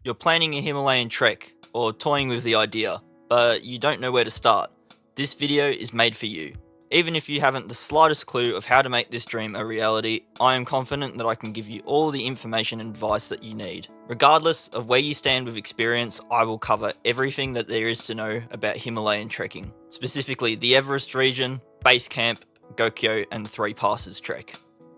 You're planning a Himalayan trek, or toying with the idea, but you don't know where to start. This video is made for you. Even if you haven't the slightest clue of how to make this dream a reality, I am confident that I can give you all the information and advice that you need. Regardless of where you stand with experience, I will cover everything that there is to know about Himalayan trekking, specifically the Everest region, Base Camp, Gokyo, and the Three Passes trek.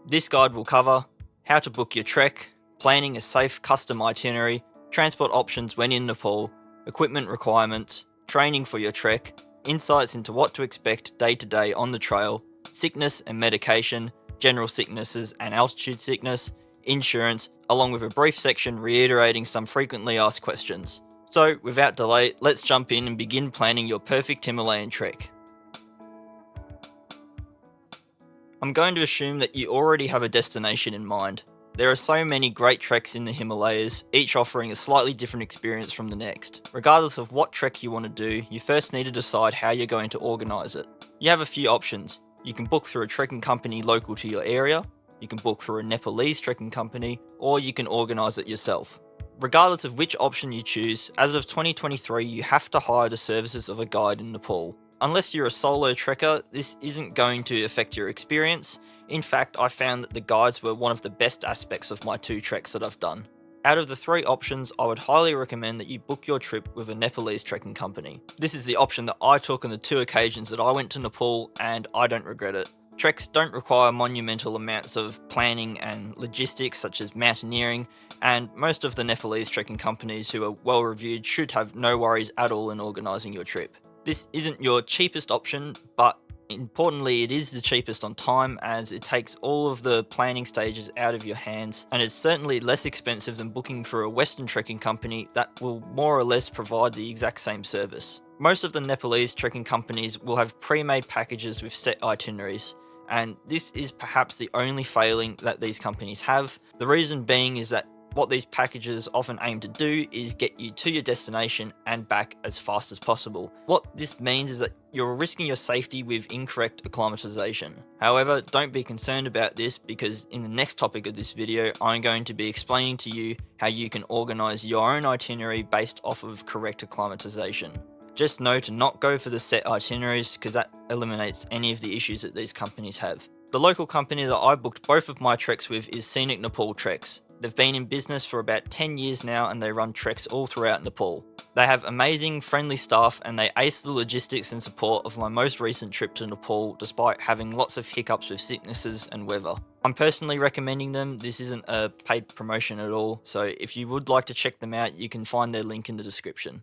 This guide will cover how to book your trek, planning a safe custom itinerary, transport options when in Nepal, equipment requirements, training for your trek, insights into what to expect day to day on the trail, sickness and medication, general sicknesses and altitude sickness, insurance, along with a brief section reiterating some frequently asked questions. So, without delay, let's jump in and begin planning your perfect Himalayan trek. I'm going to assume that you already have a destination in mind. There are so many great treks in the Himalayas, each offering a slightly different experience from the next. Regardless of what trek you want to do, you first need to decide how you're going to organise it. You have a few options. You can book through a trekking company local to your area, you can book through a Nepalese trekking company, or you can organise it yourself. Regardless of which option you choose, as of 2023 you have to hire the services of a guide in Nepal. Unless you're a solo trekker, this isn't going to affect your experience. In fact, I found that the guides were one of the best aspects of my 2 treks that I've done. Out of the 3 options, I would highly recommend that you book your trip with a Nepalese trekking company. This is the option that I took on the 2 occasions that I went to Nepal, and I don't regret it. Treks don't require monumental amounts of planning and logistics such as mountaineering, and most of the Nepalese trekking companies who are well reviewed should have no worries at all in organising your trip. This isn't your cheapest option, but importantly, it is the cheapest on time, as it takes all of the planning stages out of your hands, and it's certainly less expensive than booking for a Western trekking company that will more or less provide the exact same service. Most of the Nepalese trekking companies will have pre-made packages with set itineraries, and this is perhaps the only failing that these companies have. The reason being is that what these packages often aim to do is get you to your destination and back as fast as possible. What this means is that you're risking your safety with incorrect acclimatisation. However, don't be concerned about this, because in the next topic of this video, I'm going to be explaining to you how you can organise your own itinerary based off of correct acclimatisation. Just know to not go for the set itineraries, because that eliminates any of the issues that these companies have. The local company that I booked both of my treks with is Scenic Nepal Treks. They've been in business for about 10 years now, and they run treks all throughout Nepal. They have amazing, friendly staff, and they ace the logistics and support of my most recent trip to Nepal, despite having lots of hiccups with sicknesses and weather. I'm personally recommending them. This isn't a paid promotion at all, so if you would like to check them out, you can find their link in the description.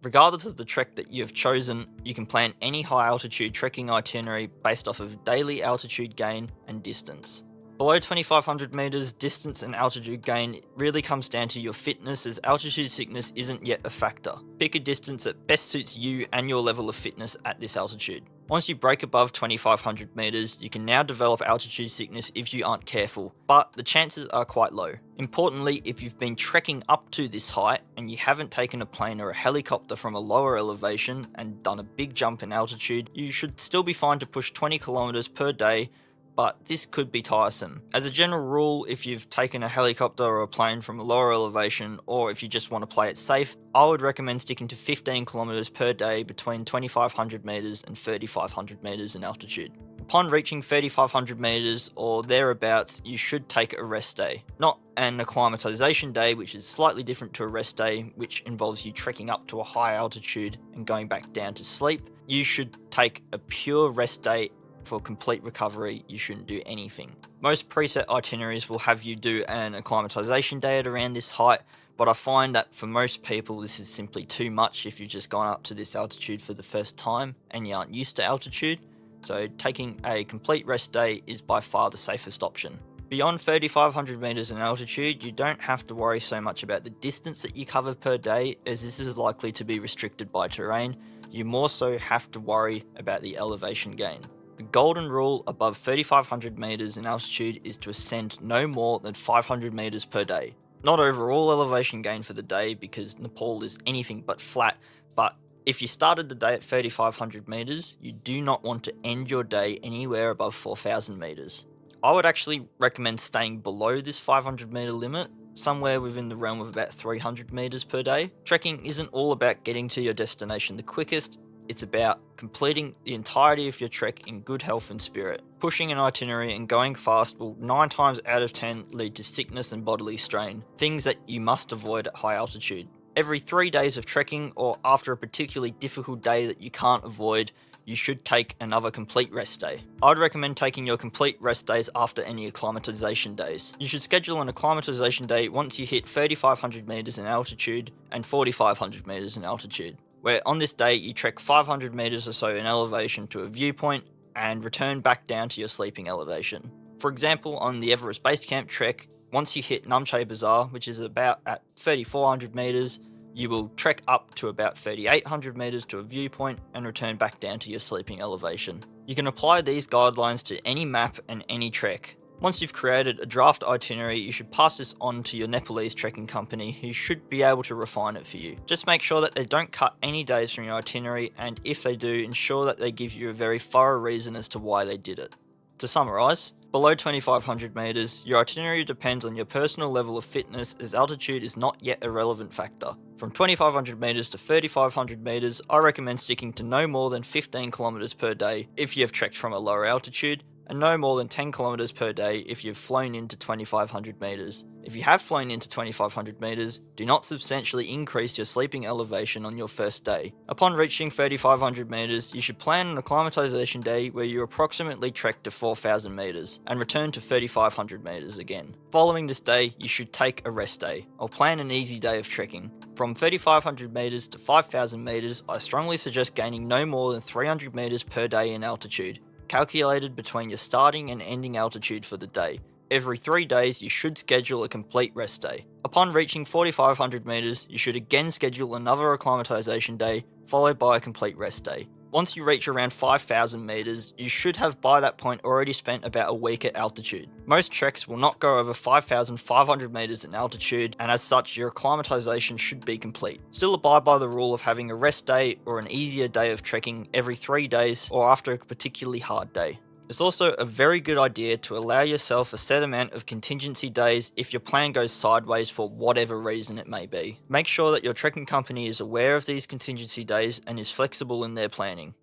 Regardless of the trek that you have chosen, you can plan any high altitude trekking itinerary based off of daily altitude gain and distance. Below 2500 meters, distance and altitude gain really comes down to your fitness, as altitude sickness isn't yet a factor. Pick a distance that best suits you and your level of fitness at this altitude. Once you break above 2500 meters, you can now develop altitude sickness if you aren't careful, but the chances are quite low. Importantly, if you've been trekking up to this height and you haven't taken a plane or a helicopter from a lower elevation and done a big jump in altitude, you should still be fine to push 20 kilometers per day, but this could be tiresome. As a general rule, if you've taken a helicopter or a plane from a lower elevation, or if you just want to play it safe, I would recommend sticking to 15 kilometers per day between 2500 meters and 3500 meters in altitude. Upon reaching 3500 meters or thereabouts, you should take a rest day. Not an acclimatisation day, which is slightly different to a rest day, which involves you trekking up to a high altitude and going back down to sleep. You should take a pure rest day. For complete recovery, you shouldn't do anything. Most preset itineraries will have you do an acclimatisation day at around this height, but I find that for most people this is simply too much if you've just gone up to this altitude for the first time and you aren't used to altitude, so taking a complete rest day is by far the safest option. Beyond 3500 meters in altitude, you don't have to worry so much about the distance that you cover per day, as this is likely to be restricted by terrain. You more so have to worry about the elevation gain. The golden rule above 3500 meters in altitude is to ascend no more than 500 meters per day. Not overall elevation gain for the day, because Nepal is anything but flat, but if you started the day at 3500 meters, you do not want to end your day anywhere above 4000 meters. I would actually recommend staying below this 500 meter limit, somewhere within the realm of about 300 meters per day. Trekking isn't all about getting to your destination the quickest, it's about completing the entirety of your trek in good health and spirit. Pushing an itinerary and going fast will 9 times out of 10 lead to sickness and bodily strain, things that you must avoid at high altitude. Every 3 days of trekking, or after a particularly difficult day that you can't avoid, you should take another complete rest day. I'd recommend taking your complete rest days after any acclimatisation days. You should schedule an acclimatisation day once you hit 3,500 meters in altitude and 4,500 meters in altitude, where on this day you trek 500 meters or so in elevation to a viewpoint and return back down to your sleeping elevation. For example, on the Everest Base Camp trek, once you hit Namche Bazaar, which is about at 3,400 meters, you will trek up to about 3,800 meters to a viewpoint and return back down to your sleeping elevation. You can apply these guidelines to any map and any trek. Once you've created a draft itinerary, you should pass this on to your Nepalese trekking company, who should be able to refine it for you. Just make sure that they don't cut any days from your itinerary, and if they do, ensure that they give you a very thorough reason as to why they did it. To summarise, below 2,500 meters, your itinerary depends on your personal level of fitness, as altitude is not yet a relevant factor. From 2,500 meters to 3,500 meters, I recommend sticking to no more than 15 kilometers per day if you have trekked from a lower altitude, and no more than 10 kilometers per day if you've flown into 2,500 meters. If you have flown into 2,500 meters, do not substantially increase your sleeping elevation on your first day. Upon reaching 3,500 meters, you should plan an acclimatization day where you approximately trek to 4,000 meters and return to 3,500 meters again. Following this day, you should take a rest day, or plan an easy day of trekking. From 3,500 meters to 5,000 meters, I strongly suggest gaining no more than 300 meters per day in altitude, calculated between your starting and ending altitude for the day. Every 3 days, you should schedule a complete rest day. Upon reaching 4,500 meters, you should again schedule another acclimatization day, followed by a complete rest day. Once you reach around 5,000 meters, you should have by that point already spent about a week at altitude. Most treks will not go over 5,500 meters in altitude, and as such, your acclimatization should be complete. Still abide by the rule of having a rest day or an easier day of trekking every 3 days or after a particularly hard day. It's also a very good idea to allow yourself a set amount of contingency days if your plan goes sideways for whatever reason it may be. Make sure that your trekking company is aware of these contingency days and is flexible in their planning.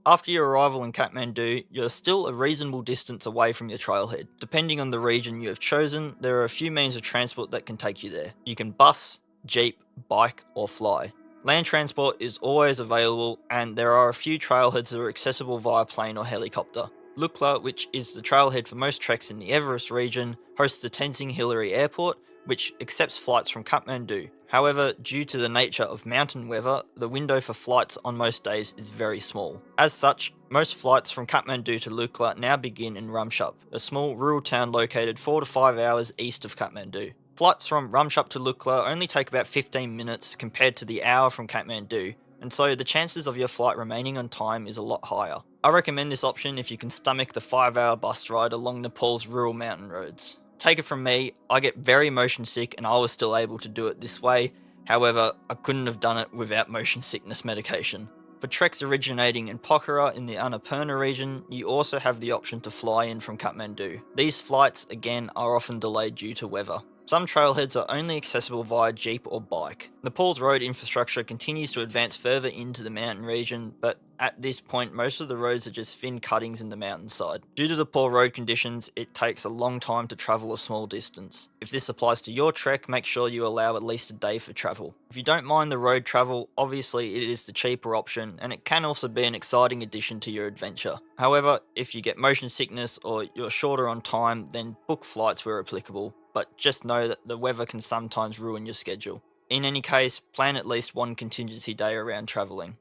After your arrival in Kathmandu, you're still a reasonable distance away from your trailhead. Depending on the region you have chosen, there are a few means of transport that can take you there. You can bus, jeep, bike, or fly. Land transport is always available, and there are a few trailheads that are accessible via plane or helicopter. Lukla, which is the trailhead for most treks in the Everest region, hosts the Tenzing Hillary Airport, which accepts flights from Kathmandu. However, due to the nature of mountain weather, the window for flights on most days is very small. As such, most flights from Kathmandu to Lukla now begin in Ramshup, a small rural town located 4 to 5 hours east of Kathmandu. Flights from Ramshup to Lukla only take about 15 minutes compared to the hour from Kathmandu, and so the chances of your flight remaining on time is a lot higher. I recommend this option if you can stomach the 5-hour bus ride along Nepal's rural mountain roads. Take it from me, I get very motion sick and I was still able to do it this way, however, I couldn't have done it without motion sickness medication. For treks originating in Pokhara in the Annapurna region, you also have the option to fly in from Kathmandu. These flights, again, are often delayed due to weather. Some trailheads are only accessible via jeep or bike. Nepal's road infrastructure continues to advance further into the mountain region, but at this point most of the roads are just thin cuttings in the mountainside. Due to the poor road conditions, it takes a long time to travel a small distance. If this applies to your trek, make sure you allow at least a day for travel. If you don't mind the road travel, obviously it is the cheaper option, and it can also be an exciting addition to your adventure. However, if you get motion sickness or you're shorter on time, then book flights where applicable, but just know that the weather can sometimes ruin your schedule. In any case, plan at least one contingency day around travelling.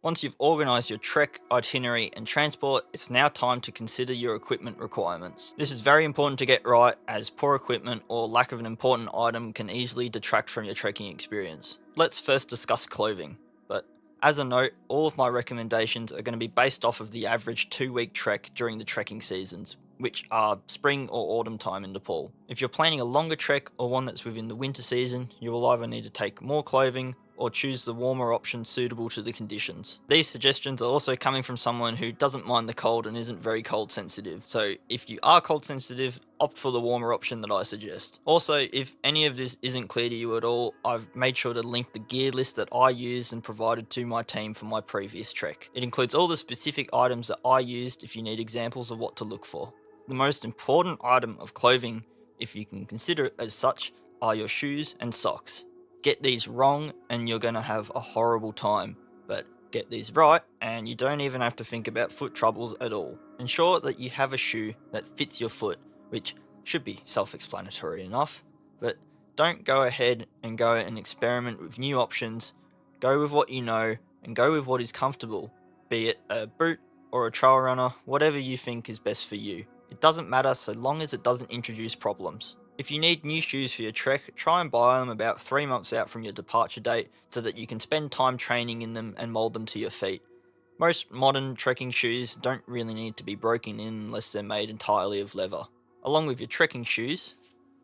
Once you've organised your trek, itinerary and transport, it's now time to consider your equipment requirements. This is very important to get right, as poor equipment or lack of an important item can easily detract from your trekking experience. Let's first discuss clothing. But as a note, all of my recommendations are going to be based off of the average 2-week trek during the trekking seasons, which are spring or autumn time in Nepal. If you're planning a longer trek or one that's within the winter season, you will either need to take more clothing or choose the warmer option suitable to the conditions. These suggestions are also coming from someone who doesn't mind the cold and isn't very cold sensitive, so if you are cold sensitive, opt for the warmer option that I suggest. Also, if any of this isn't clear to you at all, I've made sure to link the gear list that I used and provided to my team for my previous trek. It includes all the specific items that I used if you need examples of what to look for. The most important item of clothing, if you can consider it as such, are your shoes and socks. Get these wrong and you're going to have a horrible time, but get these right and you don't even have to think about foot troubles at all. Ensure that you have a shoe that fits your foot, which should be self-explanatory enough, but don't go ahead and go and experiment with new options. Go with what you know and go with what is comfortable, be it a boot or a trail runner, whatever you think is best for you. It doesn't matter so long as it doesn't introduce problems. If you need new shoes for your trek, try and buy them about 3 months out from your departure date so that you can spend time training in them and mould them to your feet. Most modern trekking shoes don't really need to be broken in unless they're made entirely of leather. Along with your trekking shoes,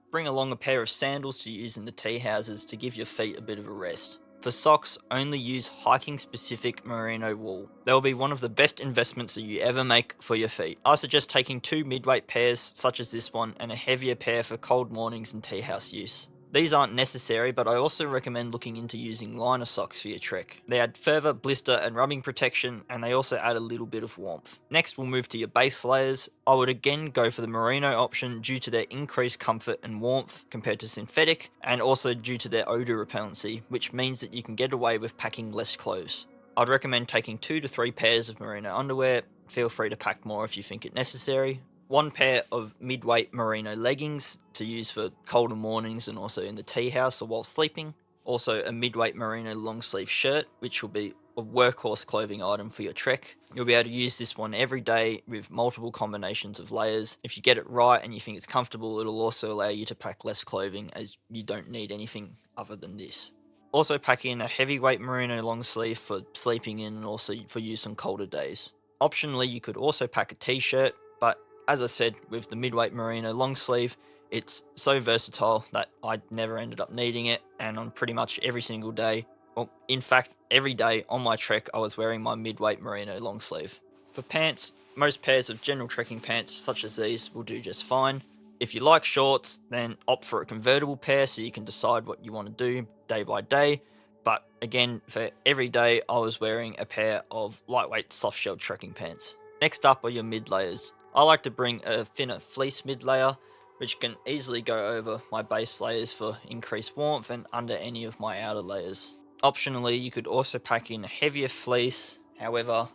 bring along a pair of sandals to use in the tea houses to give your feet a bit of a rest. For socks, only use hiking specific merino wool. They'll be one of the best investments that you ever make for your feet. I suggest taking 2 mid-weight pairs such as this one and a heavier pair for cold mornings and tea house use. These aren't necessary, but I also recommend looking into using liner socks for your trek. They add further blister and rubbing protection, and they also add a little bit of warmth. Next, we'll move to your base layers. I would again go for the merino option due to their increased comfort and warmth compared to synthetic, and also due to their odor repellency, which means that you can get away with packing less clothes. I'd recommend taking 2 to 3 pairs of merino underwear. Feel free to pack more if you think it necessary. 1 pair of mid-weight merino leggings to use for colder mornings and also in the tea house or while sleeping. Also a mid-weight merino long sleeve shirt, which will be a workhorse clothing item for your trek. You'll be able to use this one every day with multiple combinations of layers. If you get it right and you think it's comfortable, it'll also allow you to pack less clothing as you don't need anything other than this. Also pack in a heavyweight merino long sleeve for sleeping in and also for use on colder days. Optionally, you could also pack a t-shirt, but as I said, with the midweight merino long sleeve, it's so versatile that I never ended up needing it, and on pretty much every single day, well, in fact, every day on my trek, I was wearing my midweight merino long sleeve. For pants, most pairs of general trekking pants such as these will do just fine. If you like shorts, then opt for a convertible pair so you can decide what you want to do day by day. But again, for every day, I was wearing a pair of lightweight soft-shelled trekking pants. Next up are your mid layers. I like to bring a thinner fleece mid layer, which can easily go over my base layers for increased warmth and under any of my outer layers. Optionally, you could also pack in a heavier fleece. However,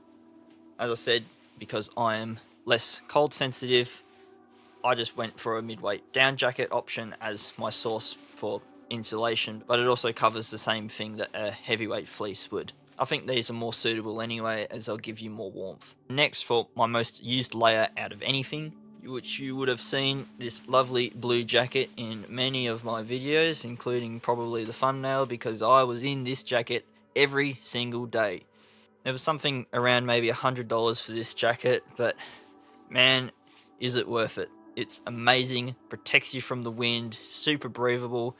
as I said, because I am less cold sensitive, I just went for a mid-weight down jacket option as my source for insulation, but it also covers the same thing that a heavyweight fleece would. I think these are more suitable anyway, as they'll give you more warmth. Next, for my most used layer out of anything, which you would have seen this lovely blue jacket in many of my videos, including probably the thumbnail, because I was in this jacket every single day. There was something around maybe $100 for this jacket, but man, is it worth it. It's amazing, protects you from the wind, super breathable,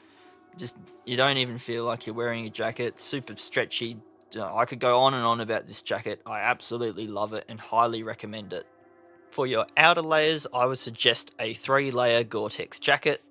just you don't even feel like you're wearing a jacket, super stretchy. I could go on and on about this jacket. I absolutely love it and highly recommend it. For your outer layers, I would suggest a 3-layer Gore-Tex jacket.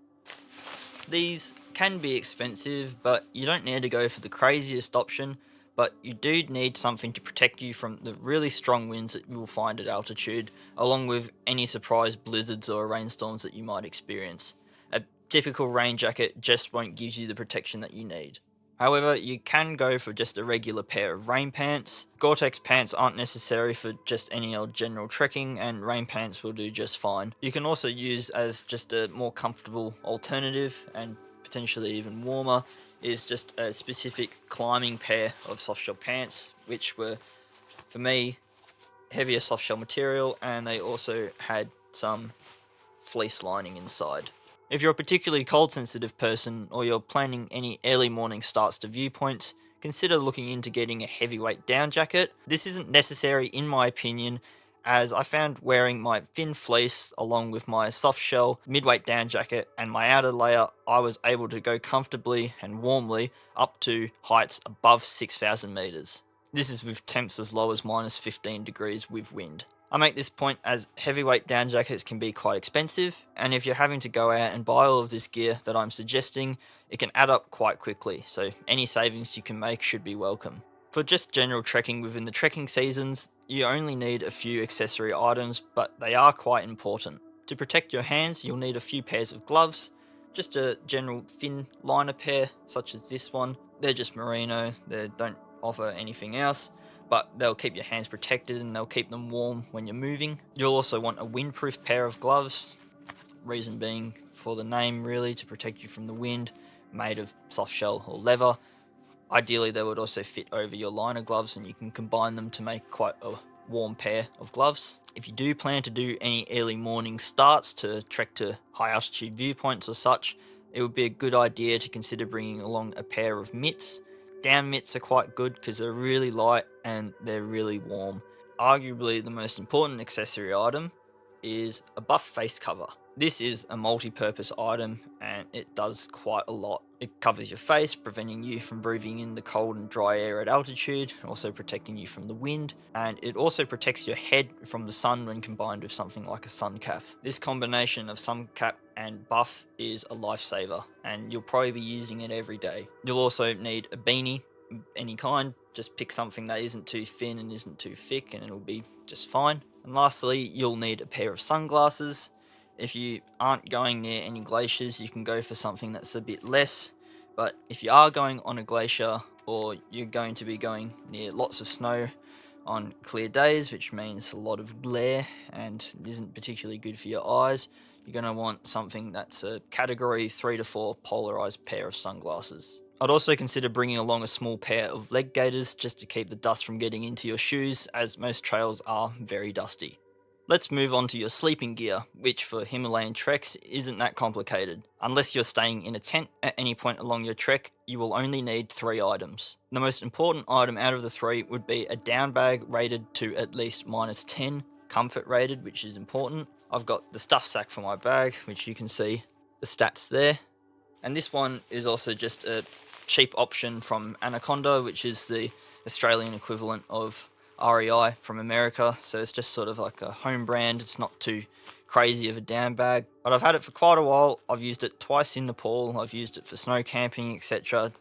These can be expensive, but you don't need to go for the craziest option, but you do need something to protect you from the really strong winds that you will find at altitude, along with any surprise blizzards or rainstorms that you might experience. A typical rain jacket just won't give you the protection that you need. However, you can go for just a regular pair of rain pants. Gore-Tex pants aren't necessary for just any old general trekking, and rain pants will do just fine. You can also use as just a more comfortable alternative, and potentially even warmer, is just a specific climbing pair of softshell pants, which were, for me, heavier softshell material, and they also had some fleece lining inside. If you're a particularly cold sensitive person, or you're planning any early morning starts to viewpoints, consider looking into getting a heavyweight down jacket. This isn't necessary in my opinion, as I found wearing my thin fleece along with my soft shell midweight down jacket and my outer layer, I was able to go comfortably and warmly up to heights above 6,000 meters. This is with temps as low as minus 15 degrees with wind. I make this point as heavyweight down jackets can be quite expensive, and if you're having to go out and buy all of this gear that I'm suggesting, it can add up quite quickly, so any savings you can make should be welcome. For just general trekking within the trekking seasons, you only need a few accessory items, but they are quite important. To protect your hands, you'll need a few pairs of gloves, just a general thin liner pair, such as this one. They're just merino, they don't offer anything else, but they'll keep your hands protected and they'll keep them warm when you're moving. You'll also want a windproof pair of gloves, reason being for the name really, to protect you from the wind, made of soft shell or leather. Ideally, they would also fit over your liner gloves and you can combine them to make quite a warm pair of gloves. If you do plan to do any early morning starts to trek to high altitude viewpoints or such, it would be a good idea to consider bringing along a pair of mitts. Down mitts are quite good because they're really light and they're really warm. Arguably the most important accessory item is a buff face cover. This is a multi-purpose item and it does quite a lot. It covers your face, preventing you from breathing in the cold and dry air at altitude, also protecting you from the wind, and it also protects your head from the sun when combined with something like a sun cap. This combination of sun cap and buff is a lifesaver, and you'll probably be using it every day. You'll also need a beanie, any kind. Just pick something that isn't too thin and isn't too thick and it'll be just fine. And lastly, you'll need a pair of sunglasses. If you aren't going near any glaciers, you can go for something that's a bit less, but if you are going on a glacier or you're going to be going near lots of snow on clear days, which means a lot of glare and isn't particularly good for your eyes, you're going to want something that's a category 3 to 4 polarized pair of sunglasses. I'd also consider bringing along a small pair of leg gaiters just to keep the dust from getting into your shoes, as most trails are very dusty. Let's move on to your sleeping gear, which for Himalayan treks isn't that complicated. Unless you're staying in a tent at any point along your trek, you will only need 3 items. The most important item out of the 3 would be a down bag rated to at least minus 10, comfort rated, which is important. I've got the stuff sack for my bag, which you can see the stats there. And this one is also just a cheap option from Anaconda, which is the Australian equivalent of REI from America, so it's just sort of like a home brand. It's not too crazy of a down bag, but I've had it for quite a while. I've used it twice in Nepal. I've used it for snow camping, etc.,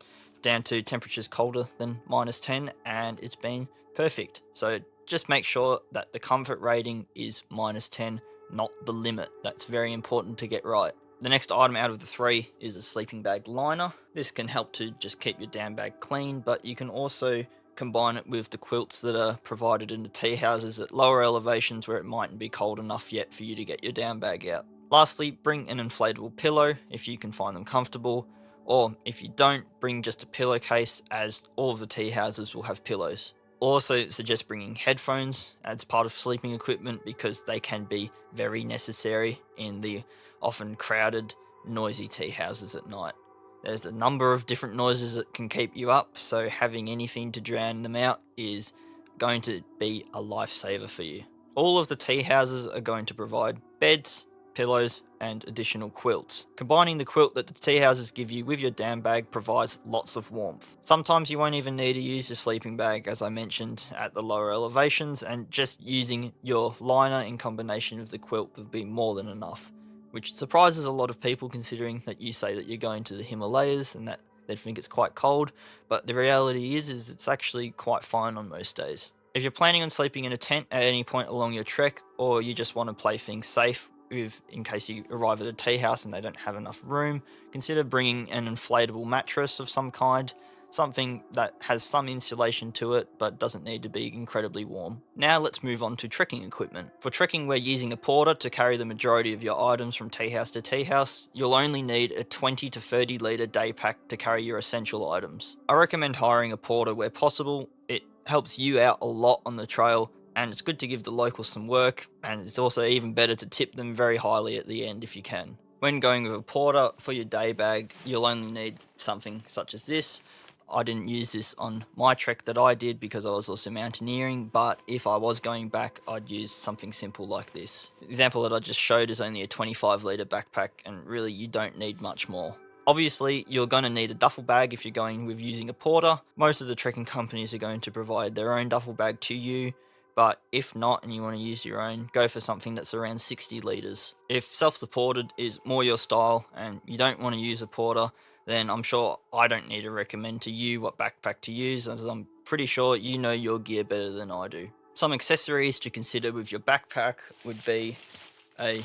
down to temperatures colder than minus 10, and it's been perfect. So just make sure that the comfort rating is minus 10, not the limit. That's very important to get right. The next item out of the 3 is a sleeping bag liner. This can help to just keep your down bag clean, but you can also combine it with the quilts that are provided in the tea houses at lower elevations where it mightn't be cold enough yet for you to get your down bag out. Lastly, bring an inflatable pillow if you can find them comfortable, or if you don't, bring just a pillowcase, as all of the tea houses will have pillows. Also suggest bringing headphones as part of sleeping equipment because they can be very necessary in the often crowded, noisy tea houses at night. There's a number of different noises that can keep you up, so having anything to drown them out is going to be a lifesaver for you. All of the tea houses are going to provide beds, pillows, and additional quilts. Combining the quilt that the tea houses give you with your down bag provides lots of warmth. Sometimes you won't even need to use your sleeping bag, as I mentioned, at the lower elevations, and just using your liner in combination with the quilt would be more than enough, which surprises a lot of people considering that you say that you're going to the Himalayas and that they'd think it's quite cold, but the reality is it's actually quite fine on most days. If you're planning on sleeping in a tent at any point along your trek, or you just want to play things safe in case you arrive at a tea house and they don't have enough room, consider bringing an inflatable mattress of some kind, something that has some insulation to it but doesn't need to be incredibly warm. Now let's move on to trekking equipment. For trekking, we're using a porter to carry the majority of your items from tea house to tea house. You'll only need a 20 to 30 litre day pack to carry your essential items. I recommend hiring a porter where possible. It helps you out a lot on the trail, and it's good to give the locals some work, and it's also even better to tip them very highly at the end if you can. When going with a porter for your day bag, you'll only need something such as this. I didn't use this on my trek that I did because I was also mountaineering, but if I was going back, I'd use something simple like this. The example that I just showed is only a 25 litre backpack, and really you don't need much more. Obviously, you're going to need a duffel bag if you're going with using a porter. Most of the trekking companies are going to provide their own duffel bag to you, but if not and you want to use your own, go for something that's around 60 litres. If self-supported is more your style and you don't want to use a porter, then I'm sure I don't need to recommend to you what backpack to use, as I'm pretty sure you know your gear better than I do. Some accessories to consider with your backpack would be a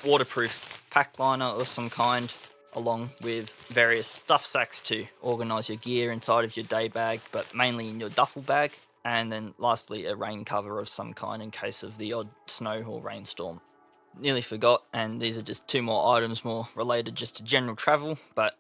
waterproof pack liner of some kind, along with various stuff sacks to organise your gear inside of your day bag, but mainly in your duffel bag. And then lastly, a rain cover of some kind in case of the odd snow or rainstorm. Nearly forgot, and these are just two more items more related just to general travel, but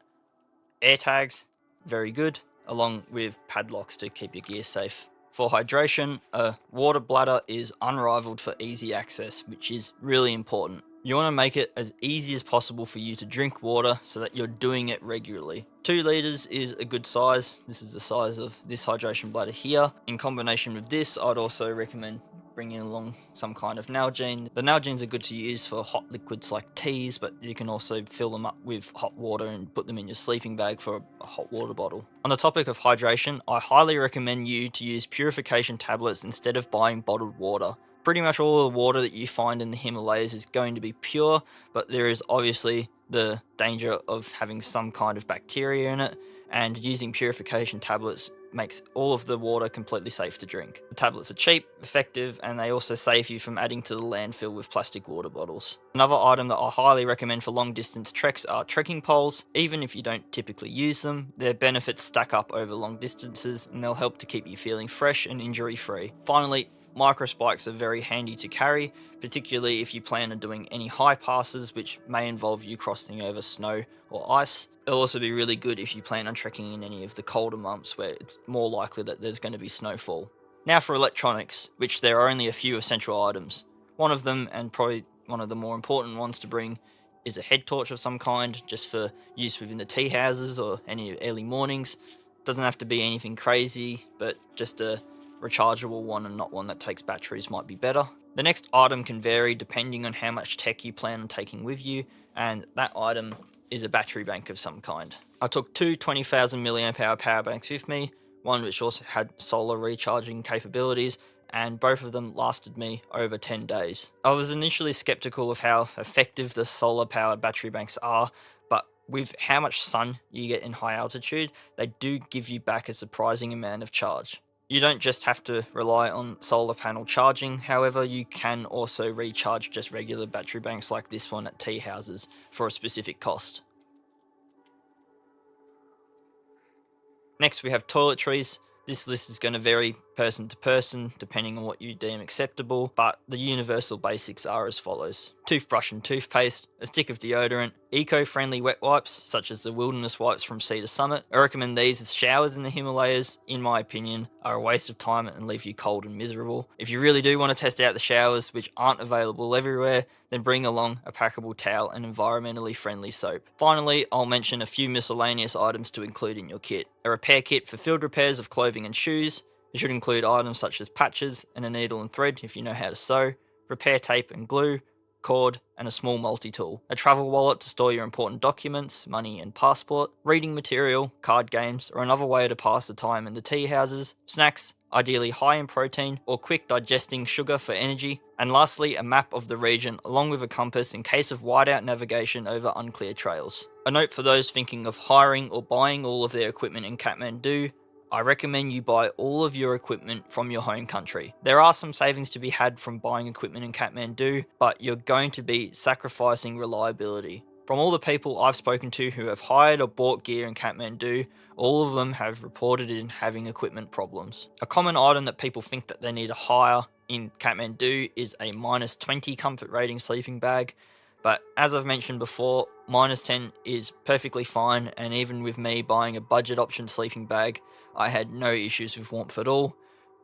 air tags, very good, along with padlocks to keep your gear safe. For hydration, a water bladder is unrivaled for easy access, which is really important. You want to make it as easy as possible for you to drink water so that you're doing it regularly. 2 litres is a good size. This is the size of this hydration bladder here. In combination with this, I'd also recommend bringing along some kind of Nalgene. The Nalgenes are good to use for hot liquids like teas, but you can also fill them up with hot water and put them in your sleeping bag for a hot water bottle. On the topic of hydration, I highly recommend you to use purification tablets instead of buying bottled water. Pretty much all the water that you find in the Himalayas is going to be pure, but there is obviously the danger of having some kind of bacteria in it, and using purification tablets makes all of the water completely safe to drink. The tablets are cheap, effective, and they also save you from adding to the landfill with plastic water bottles. Another item that I highly recommend for long distance treks are trekking poles. Even if you don't typically use them, their benefits stack up over long distances and they'll help to keep you feeling fresh and injury free. Finally, micro spikes are very handy to carry, particularly if you plan on doing any high passes which may involve you crossing over snow or ice. It'll also be really good if you plan on trekking in any of the colder months where it's more likely that there's going to be snowfall. Now for electronics, which there are only a few essential items. One of them, and probably one of the more important ones to bring, is a head torch of some kind, just for use within the tea houses or any early mornings. Doesn't have to be anything crazy, but just a rechargeable one and not one that takes batteries might be better. The next item can vary depending on how much tech you plan on taking with you, and that item is a battery bank of some kind. I took two 20,000 mAh power banks with me, one which also had solar recharging capabilities, and both of them lasted me over 10 days. I was initially skeptical of how effective the solar powered battery banks are, but with how much sun you get in high altitude, they do give you back a surprising amount of charge. You don't just have to rely on solar panel charging, however, you can also recharge just regular battery banks like this one at tea houses for a specific cost. Next we have toiletries. This list is going to vary person to person depending on what you deem acceptable, but the universal basics are as follows. Toothbrush and toothpaste, a stick of deodorant, eco-friendly wet wipes such as the wilderness wipes from Cedar Summit. I recommend these as showers in the Himalayas, in my opinion, are a waste of time and leave you cold and miserable. If you really do want to test out the showers, which aren't available everywhere, then bring along a packable towel and environmentally friendly soap. Finally, I'll mention a few miscellaneous items to include in your kit. A repair kit for field repairs of clothing and shoes. It should include items such as patches and a needle and thread if you know how to sew, repair tape and glue, cord, and a small multi-tool. A travel wallet to store your important documents, money and passport, reading material, card games, or another way to pass the time in the tea houses, snacks, ideally high in protein or quick digesting sugar for energy, and lastly a map of the region along with a compass in case of whiteout navigation over unclear trails. A note for those thinking of hiring or buying all of their equipment in Kathmandu, I recommend you buy all of your equipment from your home country. There are some savings to be had from buying equipment in Kathmandu, but you're going to be sacrificing reliability. From all the people I've spoken to who have hired or bought gear in Kathmandu, all of them have reported in having equipment problems. A common item that people think that they need to hire in Kathmandu is a -20 comfort rating sleeping bag, but as I've mentioned before, -10 is perfectly fine, and even with me buying a budget option sleeping bag, I had no issues with warmth at all.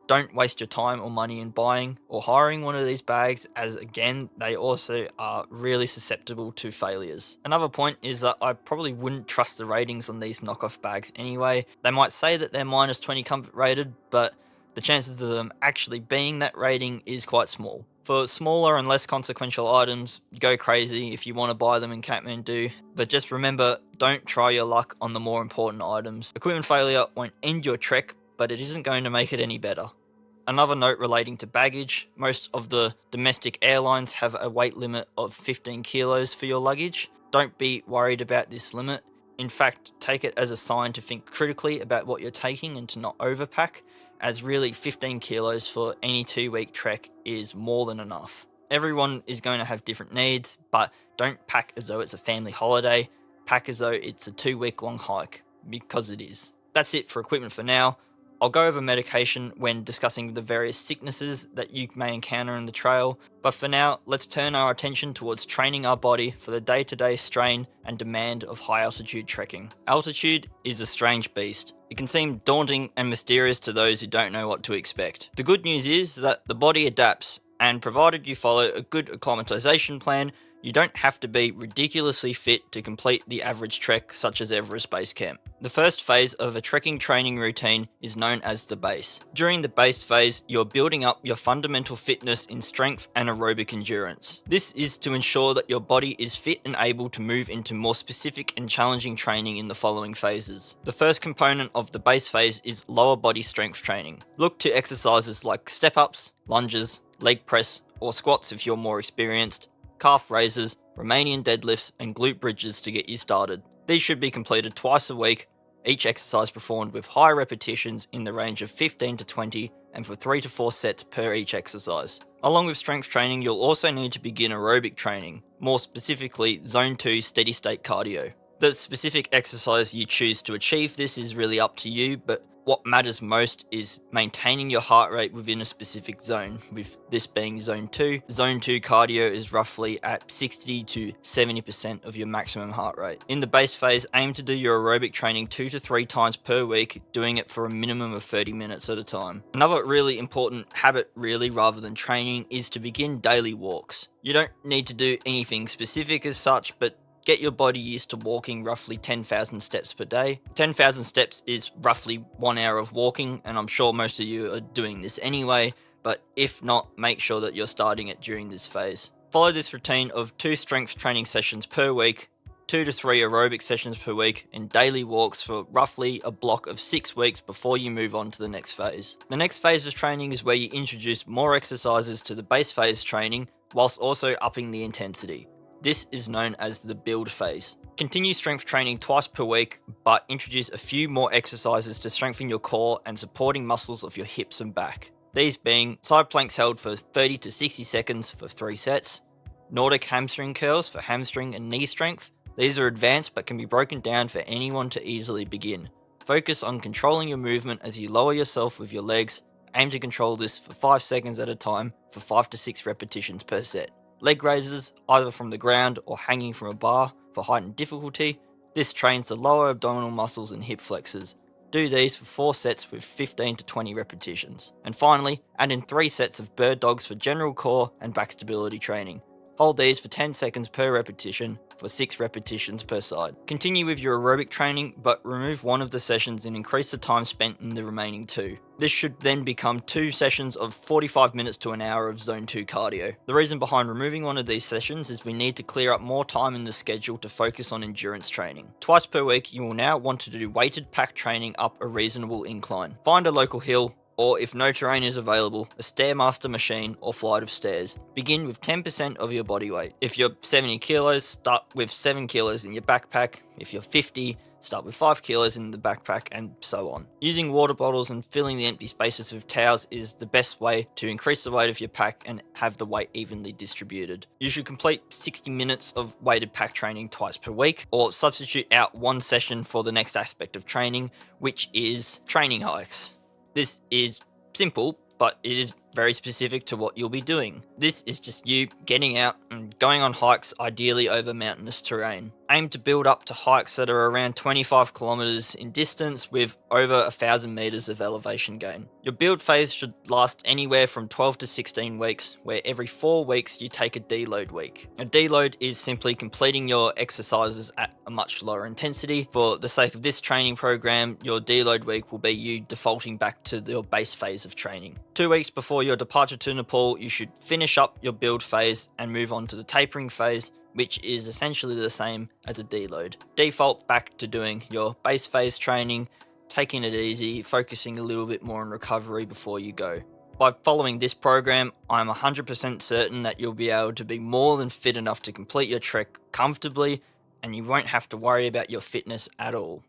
Don't waste your time or money in buying or hiring one of these bags, as again, they also are really susceptible to failures. Another point is that I probably wouldn't trust the ratings on these knockoff bags anyway. They might say that they're -20 comfort rated, but the chances of them actually being that rating is quite small. For smaller and less consequential items, go crazy if you want to buy them in Kathmandu, but just remember, don't try your luck on the more important items. Equipment failure won't end your trek, but it isn't going to make it any better. Another note relating to baggage, most of the domestic airlines have a weight limit of 15 kilos for your luggage. Don't be worried about this limit. In fact, take it as a sign to think critically about what you're taking and to not overpack, as really 15 kilos for any 2-week trek is more than enough. Everyone is going to have different needs, but don't pack as though it's a family holiday. Pack as though it's a 2-week long hike, because it is. That's it for equipment for now. I'll go over medication when discussing the various sicknesses that you may encounter in the trail, but for now, let's turn our attention towards training our body for the day-to-day strain and demand of high-altitude trekking. Altitude is a strange beast. It can seem daunting and mysterious to those who don't know what to expect. The good news is that the body adapts, and provided you follow a good acclimatisation plan, you don't have to be ridiculously fit to complete the average trek such as Everest Base Camp. The first phase of a trekking training routine is known as the base. During the base phase, you're building up your fundamental fitness in strength and aerobic endurance. This is to ensure that your body is fit and able to move into more specific and challenging training in the following phases. The first component of the base phase is lower body strength training. Look to exercises like step-ups, lunges, leg press, or squats if you're more experienced, calf raises, Romanian deadlifts, and glute bridges to get you started. These should be completed twice a week, each exercise performed with high repetitions in the range of 15 to 20 and for 3 to 4 sets per each exercise. Along with strength training, you'll also need to begin aerobic training, more specifically Zone 2 steady state cardio. The specific exercise you choose to achieve this is really up to you, but what matters most is maintaining your heart rate within a specific zone, with this being Zone 2. Zone 2 cardio is roughly at 60 to 70% of your maximum heart rate. In the base phase, aim to do your aerobic training 2 to 3 times per week, doing it for a minimum of 30 minutes at a time. Another really important habit, really, rather than training, is to begin daily walks. You don't need to do anything specific as such, but get your body used to walking roughly 10,000 steps per day. 10,000 steps is roughly 1 hour of walking, and I'm sure most of you are doing this anyway, but if not, make sure that you're starting it during this phase. Follow this routine of 2 strength training sessions per week, 2 to 3 aerobic sessions per week, and daily walks for roughly a block of 6 weeks before you move on to the next phase. The next phase of training is where you introduce more exercises to the base phase training, whilst also upping the intensity. This is known as the build phase. Continue strength training twice per week, but introduce a few more exercises to strengthen your core and supporting muscles of your hips and back. These being side planks held for 30 to 60 seconds for 3 sets, Nordic hamstring curls for hamstring and knee strength. These are advanced but can be broken down for anyone to easily begin. Focus on controlling your movement as you lower yourself with your legs. Aim to control this for 5 seconds at a time for 5 to 6 repetitions per set. Leg raises, either from the ground or hanging from a bar for heightened difficulty. This trains the lower abdominal muscles and hip flexors. Do these for 4 sets with 15 to 20 repetitions. And finally, add in 3 sets of bird dogs for general core and back stability training. Hold these for 10 seconds per repetition for 6 repetitions per side. Continue with your aerobic training, but remove one of the sessions and increase the time spent in the remaining 2. This should then become 2 sessions of 45 minutes to an hour of Zone 2 cardio. The reason behind removing one of these sessions is we need to clear up more time in the schedule to focus on endurance training. Twice per week, you will now want to do weighted pack training up a reasonable incline. Find a local hill, or if no terrain is available, a Stairmaster machine or flight of stairs. Begin with 10% of your body weight. If you're 70 kilos, start with 7 kilos in your backpack. If you're 50, start with 5 kilos in the backpack, and so on. Using water bottles and filling the empty spaces with towels is the best way to increase the weight of your pack and have the weight evenly distributed. You should complete 60 minutes of weighted pack training twice per week, or substitute out 1 session for the next aspect of training, which is training hikes. This is simple, but it is very specific to what you'll be doing. This is just you getting out and going on hikes, ideally over mountainous terrain. Aim to build up to hikes that are around 25 kilometers in distance with over 1,000 meters of elevation gain. Your build phase should last anywhere from 12 to 16 weeks, where every 4 weeks you take a deload week. A deload is simply completing your exercises at a much lower intensity. For the sake of this training program, your deload week will be you defaulting back to your base phase of training. 2 weeks before your departure to Nepal, you should finish up your build phase and move on to the tapering phase, which is essentially the same as a deload. Default back to doing your base phase training, taking it easy, focusing a little bit more on recovery before you go. By following this program, I'm 100% certain that you'll be able to be more than fit enough to complete your trek comfortably, and you won't have to worry about your fitness at all.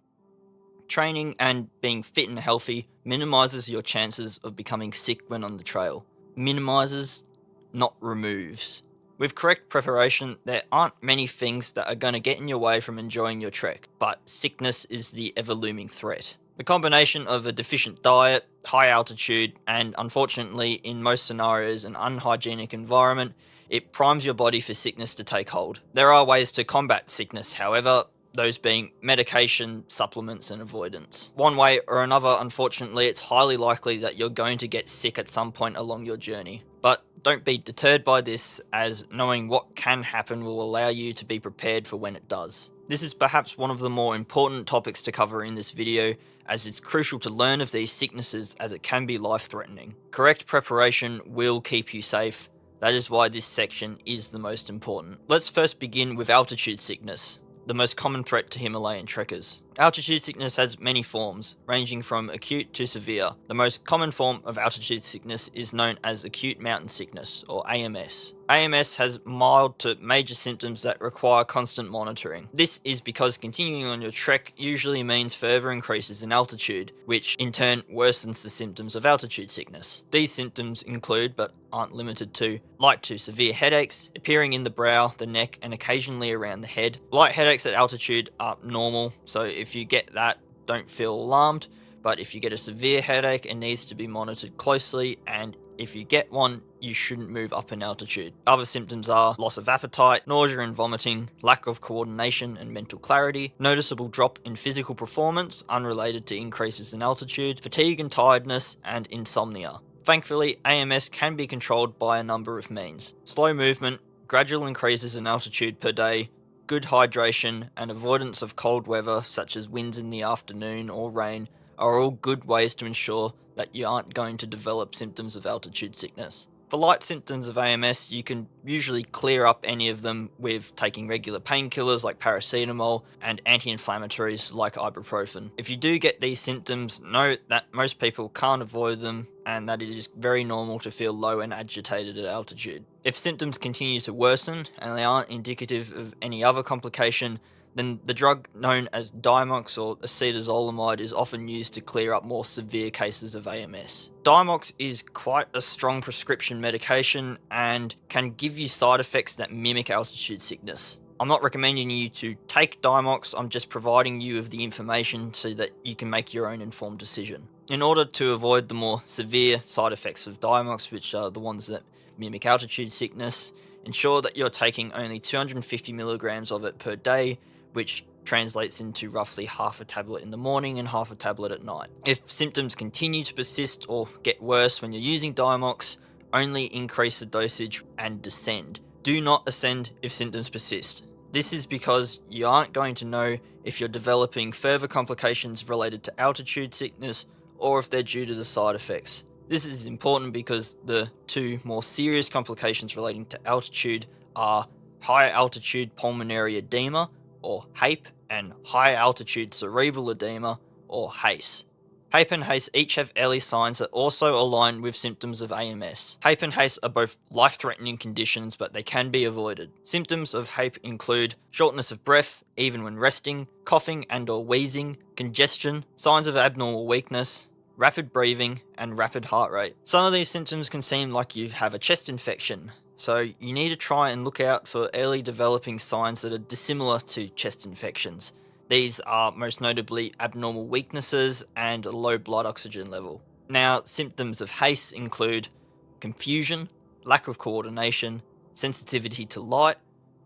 Training and being fit and healthy minimizes your chances of becoming sick when on the trail. Minimizes, not removes. With correct preparation, there aren't many things that are going to get in your way from enjoying your trek, but sickness is the ever-looming threat. The combination of a deficient diet, high altitude, and unfortunately, in most scenarios, an unhygienic environment, it primes your body for sickness to take hold. There are ways to combat sickness, however, those being medication, supplements, and avoidance. One way or another, unfortunately, it's highly likely that you're going to get sick at some point along your journey. But don't be deterred by this, as knowing what can happen will allow you to be prepared for when it does. This is perhaps one of the more important topics to cover in this video, as it's crucial to learn of these sicknesses as it can be life-threatening. Correct preparation will keep you safe. That is why this section is the most important. Let's first begin with altitude sickness, the most common threat to Himalayan trekkers. Altitude sickness has many forms, ranging from acute to severe. The most common form of altitude sickness is known as acute mountain sickness, or AMS. AMS has mild to major symptoms that require constant monitoring. This is because continuing on your trek usually means further increases in altitude, which in turn worsens the symptoms of altitude sickness. These symptoms include, but aren't limited to, light to severe headaches, appearing in the brow, the neck, and occasionally around the head. Light headaches at altitude are normal, so if you get that, don't feel alarmed, but if you get a severe headache, it needs to be monitored closely, and if you get one, you shouldn't move up in altitude. Other symptoms are loss of appetite, nausea and vomiting, lack of coordination and mental clarity, noticeable drop in physical performance unrelated to increases in altitude, fatigue and tiredness, and insomnia. Thankfully, AMS can be controlled by a number of means. Slow movement, gradual increases in altitude per day, good hydration, and avoidance of cold weather such as winds in the afternoon or rain are all good ways to ensure that you aren't going to develop symptoms of altitude sickness. For light symptoms of AMS, you can usually clear up any of them with taking regular painkillers like paracetamol and anti-inflammatories like ibuprofen. If you do get these symptoms, know that most people can't avoid them and that it is very normal to feel low and agitated at altitude. If symptoms continue to worsen and they aren't indicative of any other complication, then the drug known as Diamox or acetazolamide is often used to clear up more severe cases of AMS. Diamox is quite a strong prescription medication and can give you side effects that mimic altitude sickness. I'm not recommending you to take Diamox, I'm just providing you with the information so that you can make your own informed decision. In order to avoid the more severe side effects of Diamox, which are the ones that mimic altitude sickness, ensure that you're taking only 250 milligrams of it per day, which translates into roughly half a tablet in the morning and half a tablet at night. If symptoms continue to persist or get worse when you're using Diamox, only increase the dosage and descend. Do not ascend if symptoms persist. This is because you aren't going to know if you're developing further complications related to altitude sickness or if they're due to the side effects. This is important because the two more serious complications relating to altitude are high altitude pulmonary edema, or HAPE, and high altitude cerebral edema, or HACE. HAPE and HACE each have early signs that also align with symptoms of AMS. HAPE and HACE are both life-threatening conditions, but they can be avoided. Symptoms of HAPE include shortness of breath, even when resting, coughing and or wheezing, congestion, signs of abnormal weakness, rapid breathing, and rapid heart rate. Some of these symptoms can seem like you have a chest infection, so you need to try and look out for early developing signs that are dissimilar to chest infections. These are most notably abnormal weaknesses and a low blood oxygen level. Now, symptoms of HACE include confusion, lack of coordination, sensitivity to light,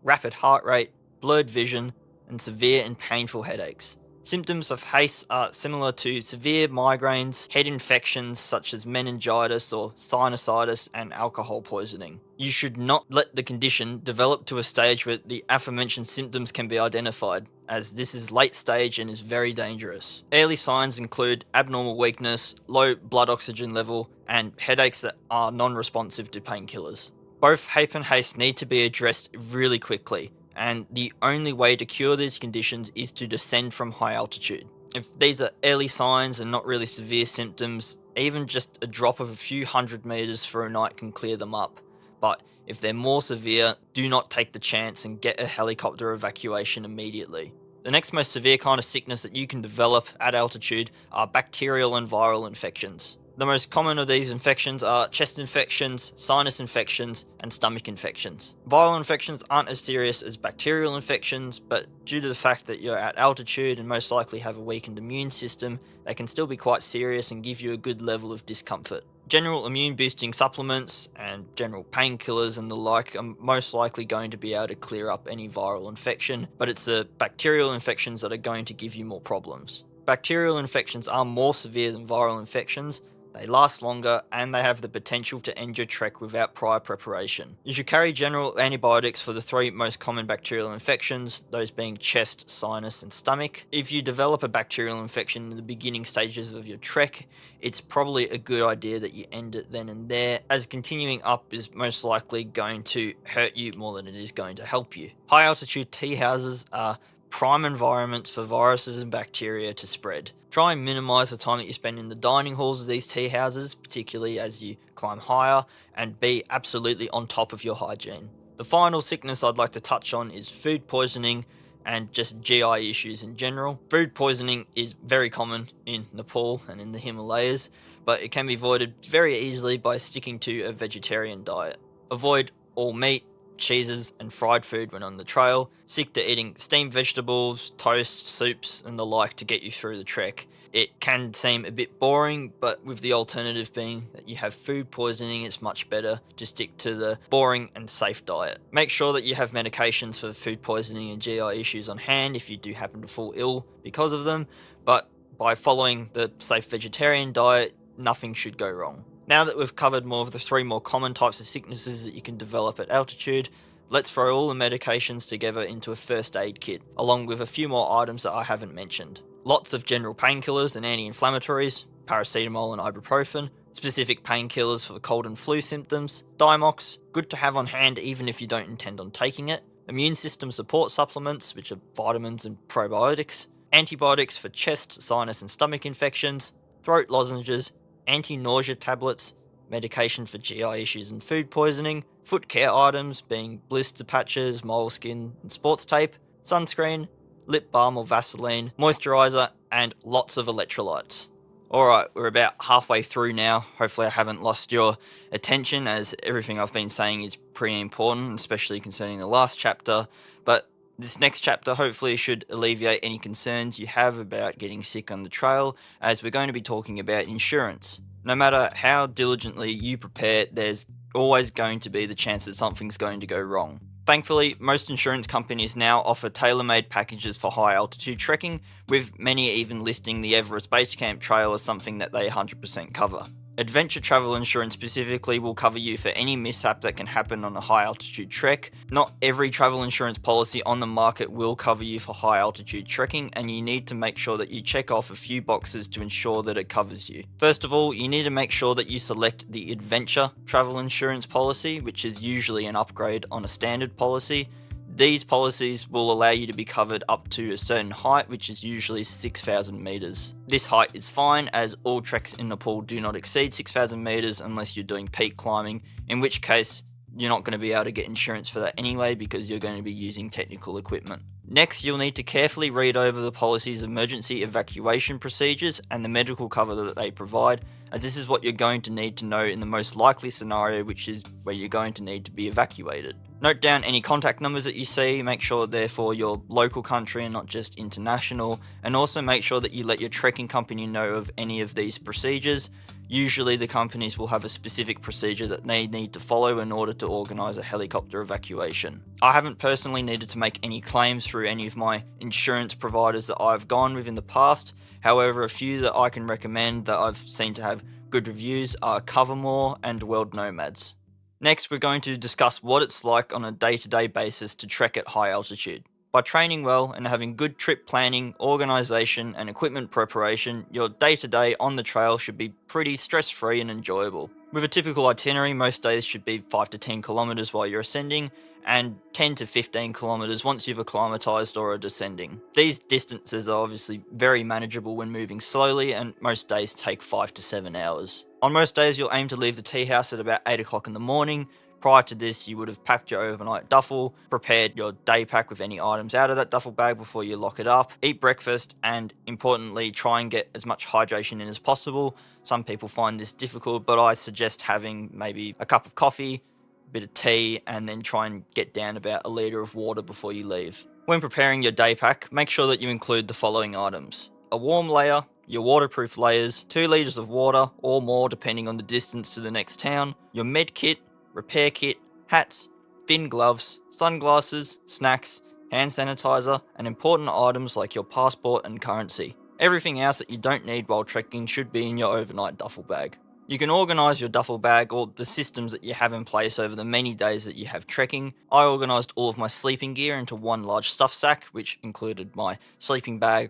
rapid heart rate, blurred vision, and severe and painful headaches. Symptoms of haste are similar to severe migraines, head infections such as meningitis or sinusitis, and alcohol poisoning. You should not let the condition develop to a stage where the aforementioned symptoms can be identified, as this is late stage and is very dangerous. Early signs include abnormal weakness, low blood oxygen level, and headaches that are non-responsive to painkillers. Both HAPE and haste need to be addressed really quickly, and the only way to cure these conditions is to descend from high altitude. If these are early signs and not really severe symptoms, even just a drop of a few hundred meters for a night can clear them up. But if they're more severe, do not take the chance and get a helicopter evacuation immediately. The next most severe kind of sickness that you can develop at altitude are bacterial and viral infections. The most common of these infections are chest infections, sinus infections, and stomach infections. Viral infections aren't as serious as bacterial infections, but due to the fact that you're at altitude and most likely have a weakened immune system, they can still be quite serious and give you a good level of discomfort. General immune boosting supplements and general painkillers and the like are most likely going to be able to clear up any viral infection, but it's the bacterial infections that are going to give you more problems. Bacterial infections are more severe than viral infections. They last longer, and they have the potential to end your trek without prior preparation. You should carry general antibiotics for the three most common bacterial infections, those being chest, sinus, and stomach. If you develop a bacterial infection in the beginning stages of your trek, it's probably a good idea that you end it then and there, as continuing up is most likely going to hurt you more than it is going to help you. High altitude tea houses are prime environments for viruses and bacteria to spread. Try and minimise the time that you spend in the dining halls of these tea houses, particularly as you climb higher, and be absolutely on top of your hygiene. The final sickness I'd like to touch on is food poisoning and just GI issues in general. Food poisoning is very common in Nepal and in the Himalayas, but it can be avoided very easily by sticking to a vegetarian diet. Avoid all meat, cheeses, and fried food when on the trail. Stick to eating steamed vegetables, toast, soups, and the like to get you through the trek. It can seem a bit boring, but with the alternative being that you have food poisoning, it's much better to stick to the boring and safe diet. Make sure that you have medications for food poisoning and GI issues on hand if you do happen to fall ill because of them, but by following the safe vegetarian diet, nothing should go wrong. Now that we've covered more of the three more common types of sicknesses that you can develop at altitude, let's throw all the medications together into a first aid kit, along with a few more items that I haven't mentioned. Lots of general painkillers and anti-inflammatories, paracetamol and ibuprofen, specific painkillers for cold and flu symptoms, Diamox, good to have on hand even if you don't intend on taking it, immune system support supplements, which are vitamins and probiotics, antibiotics for chest, sinus and stomach infections, throat lozenges, anti-nausea tablets, medication for GI issues and food poisoning, foot care items being blister patches, moleskin and sports tape, sunscreen, lip balm or Vaseline, moisturiser, and lots of electrolytes. Alright, we're about halfway through now. Hopefully I haven't lost your attention, as everything I've been saying is pretty important, especially concerning the last chapter, but this next chapter hopefully should alleviate any concerns you have about getting sick on the trail, as we're going to be talking about insurance. No matter how diligently you prepare, there's always going to be the chance that something's going to go wrong. Thankfully, most insurance companies now offer tailor-made packages for high altitude trekking, with many even listing the Everest Base Camp trail as something that they 100% cover. Adventure travel insurance specifically will cover you for any mishap that can happen on a high altitude trek. Not every travel insurance policy on the market will cover you for high altitude trekking, and you need to make sure that you check off a few boxes to ensure that it covers you. First of all, you need to make sure that you select the Adventure travel insurance policy, which is usually an upgrade on a standard policy. These policies will allow you to be covered up to a certain height, which is usually 6,000 meters. This height is fine, as all treks in Nepal do not exceed 6,000 meters unless you're doing peak climbing, in which case you're not going to be able to get insurance for that anyway because you're going to be using technical equipment. Next, you'll need to carefully read over the policy's emergency evacuation procedures and the medical cover that they provide, as this is what you're going to need to know in the most likely scenario, which is where you're going to need to be evacuated. Note down any contact numbers that you see, make sure they're for your local country and not just international, and also make sure that you let your trekking company know of any of these procedures. Usually the companies will have a specific procedure that they need to follow in order to organise a helicopter evacuation. I haven't personally needed to make any claims through any of my insurance providers that I've gone with in the past. However, a few that I can recommend that I've seen to have good reviews are Covermore and World Nomads. Next, we're going to discuss what it's like on a day-to-day basis to trek at high altitude. By training well and having good trip planning, organisation and equipment preparation, your day-to-day on the trail should be pretty stress-free and enjoyable. With a typical itinerary, most days should be 5 to 10 kilometres while you're ascending, and 10 to 15 kilometres once you've acclimatised or are descending. These distances are obviously very manageable when moving slowly, and most days take 5 to 7 hours. On most days, you'll aim to leave the tea house at about 8 o'clock in the morning. Prior to this, you would have packed your overnight duffel, prepared your day pack with any items out of that duffel bag before you lock it up, eat breakfast, and importantly, try and get as much hydration in as possible. Some people find this difficult, but I suggest having maybe a cup of coffee, a bit of tea, and then try and get down about a litre of water before you leave. When preparing your day pack, make sure that you include the following items: a warm layer, your waterproof layers, 2 litres of water or more depending on the distance to the next town, your med kit, repair kit, hats, thin gloves, sunglasses, snacks, hand sanitizer, and important items like your passport and currency. Everything else that you don't need while trekking should be in your overnight duffel bag. You can organise your duffel bag or the systems that you have in place over the many days that you have trekking. I organised all of my sleeping gear into one large stuff sack, which included my sleeping bag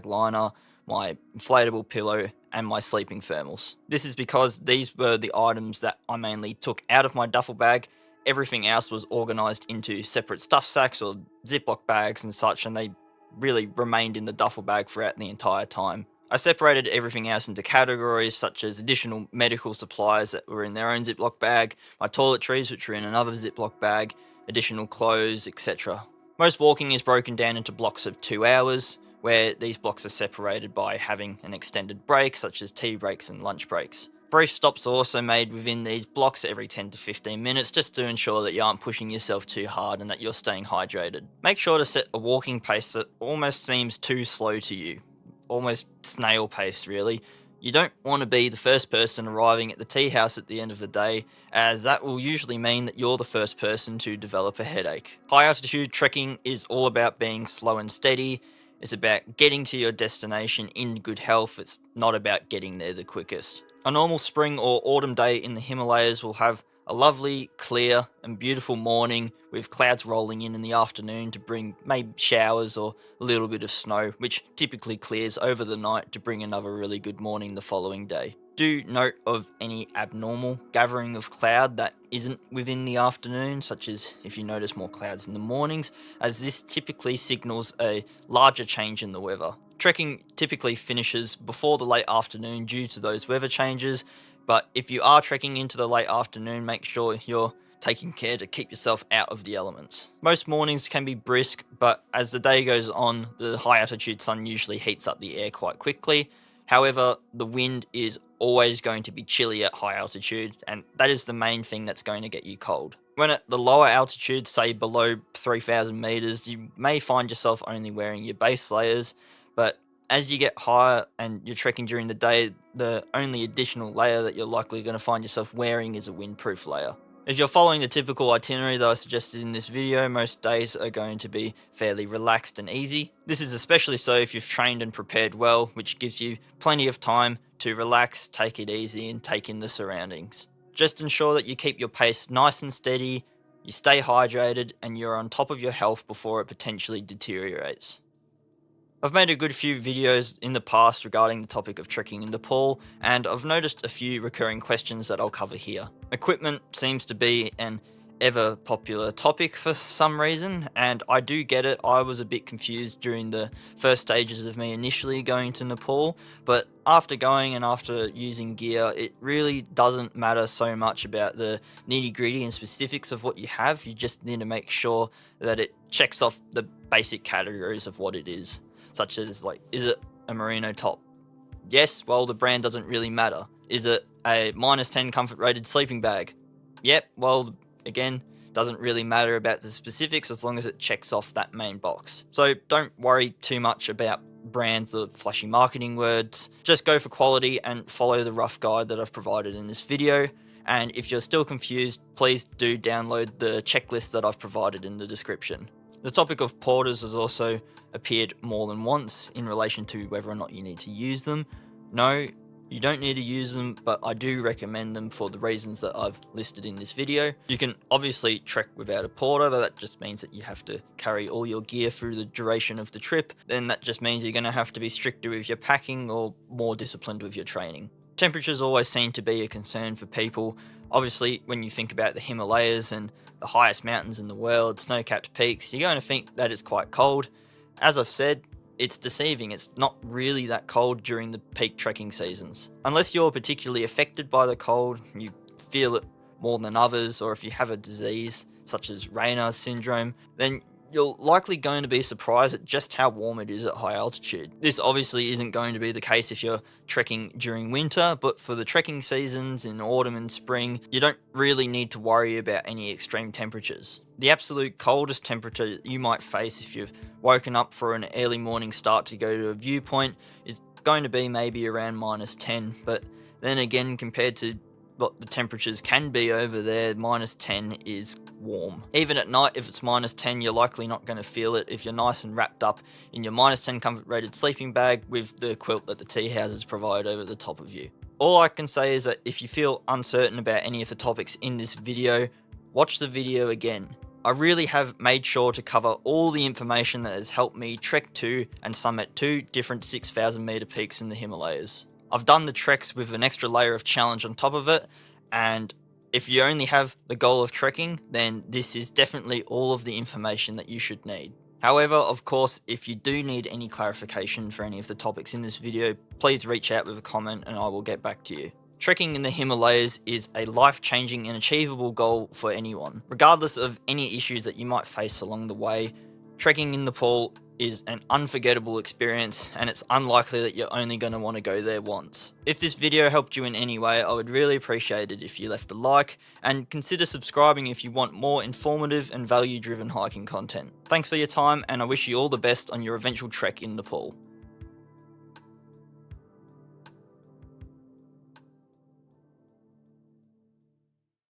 liner, my inflatable pillow, and my sleeping thermals. This is because these were the items that I mainly took out of my duffel bag. Everything else was organised into separate stuff sacks or Ziploc bags and such, and they really remained in the duffel bag throughout the entire time. I separated everything else into categories such as additional medical supplies that were in their own Ziploc bag, my toiletries which were in another Ziploc bag, additional clothes, etc. Most walking is broken down into blocks of 2 hours, where these blocks are separated by having an extended break, such as tea breaks and lunch breaks. Brief stops are also made within these blocks every 10 to 15 minutes, just to ensure that you aren't pushing yourself too hard and that you're staying hydrated. Make sure to set a walking pace that almost seems too slow to you, almost snail pace really. You don't want to be the first person arriving at the tea house at the end of the day, as that will usually mean that you're the first person to develop a headache. High altitude trekking is all about being slow and steady. It's about getting to your destination in good health. It's not about getting there the quickest. A normal spring or autumn day in the Himalayas will have a lovely, clear and beautiful morning with clouds rolling in the afternoon to bring maybe showers or a little bit of snow, which typically clears over the night to bring another really good morning the following day. Do note of any abnormal gathering of cloud that isn't within the afternoon, such as if you notice more clouds in the mornings, as this typically signals a larger change in the weather. Trekking typically finishes before the late afternoon due to those weather changes, but if you are trekking into the late afternoon, make sure you're taking care to keep yourself out of the elements. Most mornings can be brisk, but as the day goes on, the high altitude sun usually heats up the air quite quickly. However, the wind is always going to be chilly at high altitude, and that is the main thing that's going to get you cold. When at the lower altitude, say below 3,000 meters, you may find yourself only wearing your base layers, but as you get higher and you're trekking during the day, the only additional layer that you're likely going to find yourself wearing is a windproof layer. If you're following the typical itinerary that I suggested in this video, most days are going to be fairly relaxed and easy. This is especially so if you've trained and prepared well, which gives you plenty of time to relax, take it easy, and take in the surroundings. Just ensure that you keep your pace nice and steady, you stay hydrated, and you're on top of your health before it potentially deteriorates. I've made a good few videos in the past regarding the topic of trekking in Nepal, and I've noticed a few recurring questions that I'll cover here. Equipment seems to be an ever popular topic for some reason, and I do get it. I was a bit confused during the first stages of me initially going to Nepal, but after going and after using gear, it really doesn't matter so much about the nitty-gritty and specifics of what you have. You just need to make sure that it checks off the basic categories of what it is. Such as, like, is it a merino top? Yes, well, the brand doesn't really matter. Is it a -10 comfort rated sleeping bag? Yep, well, again, doesn't really matter about the specifics as long as it checks off that main box. So don't worry too much about brands or flashy marketing words. Just go for quality and follow the rough guide that I've provided in this video. And if you're still confused, please do download the checklist that I've provided in the description. The topic of porters has also appeared more than once in relation to whether or not you need to use them. No, you don't need to use them, but I do recommend them for the reasons that I've listed in this video. You can obviously trek without a porter, but that just means that you have to carry all your gear through the duration of the trip. Then that just means you're going to have to be stricter with your packing or more disciplined with your training. Temperatures always seem to be a concern for people. Obviously, when you think about the Himalayas and the highest mountains in the world, snow-capped peaks, you're going to think that it's quite cold. As I've said, it's deceiving. It's not really that cold during the peak trekking seasons. Unless you're particularly affected by the cold, you feel it more than others, or if you have a disease such as Raynaud's syndrome, then you're likely going to be surprised at just how warm it is at high altitude. This obviously isn't going to be the case if you're trekking during winter, but for the trekking seasons in autumn and spring, you don't really need to worry about any extreme temperatures. The absolute coldest temperature you might face if you've woken up for an early morning start to go to a viewpoint is going to be maybe around -10, but then again, compared to what the temperatures can be over there, -10 is warm. Even at night, if it's -10, you're likely not going to feel it if you're nice and wrapped up in your -10 comfort rated sleeping bag with the quilt that the tea houses provide over the top of you. All I can say is that if you feel uncertain about any of the topics in this video, watch the video again. I really have made sure to cover all the information that has helped me trek to and summit 2 different 6,000 meter peaks in the Himalayas. I've done the treks with an extra layer of challenge on top of it, and if you only have the goal of trekking, then this is definitely all of the information that you should need. However, of course, if you do need any clarification for any of the topics in this video, please reach out with a comment and I will get back to you. Trekking in the Himalayas is a life-changing and achievable goal for anyone. Regardless of any issues that you might face along the way, trekking in Nepal is an unforgettable experience, and it's unlikely that you're only going to want to go there once. If this video helped you in any way, I would really appreciate it if you left a like, and consider subscribing if you want more informative and value-driven hiking content. Thanks for your time, and I wish you all the best on your eventual trek in Nepal.